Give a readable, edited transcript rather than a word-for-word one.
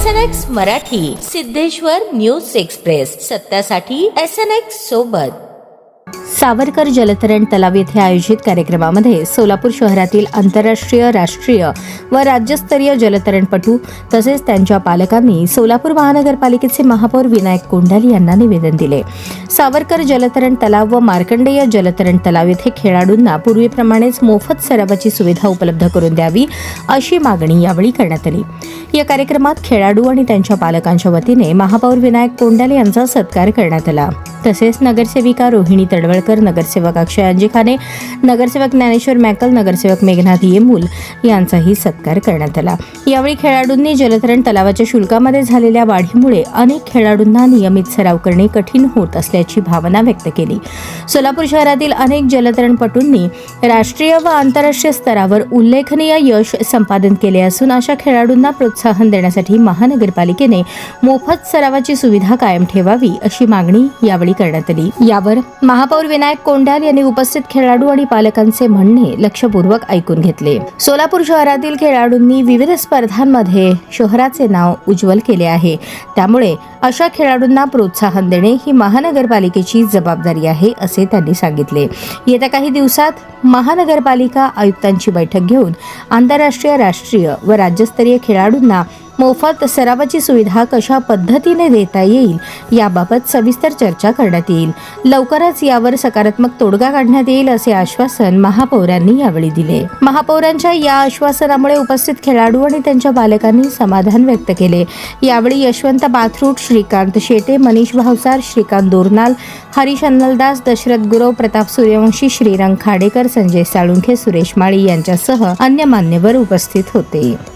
SNX Marathi, Siddheshwar news express, सत्यासाठी SNX सोबत. सावरकर जलतरण तलाव येथे आयोजित कार्यक्रमामध्ये सोलापूर शहरातील आंतरराष्ट्रीय, राष्ट्रीय व राज्यस्तरीय जलतरणपटू तसेच त्यांच्या पालकांनी सोलापूर महानगरपालिकेचे महापौर विनायक कोंडाली यांना निवेदन दिले. सावरकर जलतरण तलाव व मार्कंडेय जलतरण तलाव येथे खेळाडूंना पूर्वीप्रमाणेच मोफत सरावाची सुविधा उपलब्ध करून द्यावी अशी मागणी यावेळी करण्यात आली. या कार्यक्रमात खेळाडू आणि त्यांच्या पालकांच्या वतीने महापौर विनायक कोंडाली यांचा सत्कार करण्यात आला. तसेच नगरसेविका रोहिणी तडवळकर, नगरसेवक अक्षय अंजिखाने, नगरसेवक ज्ञानेश्वर मॅकल, नगरसेवक मेघनाथ येमूल यांचाही सत्कार करण्यात आला. यावेळी खेळाडूंनी जलतरण तलावाच्या शुल्कामध्ये झालेल्या वाढीमुळे अनेक खेळाडूंना नियमित सराव करणे कठीण होत असल्याची भावना व्यक्त केली. सोलापूर शहरातील अनेक जलतरणपटूंनी राष्ट्रीय व आंतरराष्ट्रीय स्तरावर उल्लेखनीय यश संपादन केले असून अशा खेळाडूंना प्रोत्साहन देण्यासाठी महानगरपालिकेने मोफत सरावाची सुविधा कायम ठेवावी अशी मागणी यावेळी करण्यात आली. यावर महापौर विनायक कोंडाल यांनी उपस्थित खेळाडू आणि पालकांचे म्हणणे लक्षपूर्वक ऐकून घेतले. सोलापूर शहरातील खेळाडूंनी विविध स्पर्धांमध्ये शहराचे नाव उज्ज्वल केले आहे. त्यामुळे अशा खेळाडूंना प्रोत्साहन देणे ही महानगरपालिकेची जबाबदारी आहे असे त्यांनी सांगितले. येत्या काही दिवसात महानगरपालिका आयुक्तांची बैठक घेऊन आंतरराष्ट्रीय, राष्ट्रीय व राज्यस्तरीय खेळाडूंना मोफत सरावाची सुविधा कशा पद्धतीने देता येईल याबाबत सविस्तर चर्चा करण्यात येईल. लवकरच यावर सकारात्मक तोडगा काढण्यात येईल असे आश्वासन महापौरांनी यावेळी दिले. महापौरांच्या या आश्वासनामुळे उपस्थित खेळाडू आणि त्यांच्या पालकांनी समाधान व्यक्त केले. यावेळी यशवंत बाथरूट, श्रीकांत शेटे, मनीष भावसार, श्रीकांत दोरनाल, हरीश अन्नलदास, दशरथ गुरव, प्रताप सूर्यवंशी, श्रीरंग खाडेकर, संजय साळुंखे, सुरेश माळी यांच्यासह अन्य मान्यवर उपस्थित होते.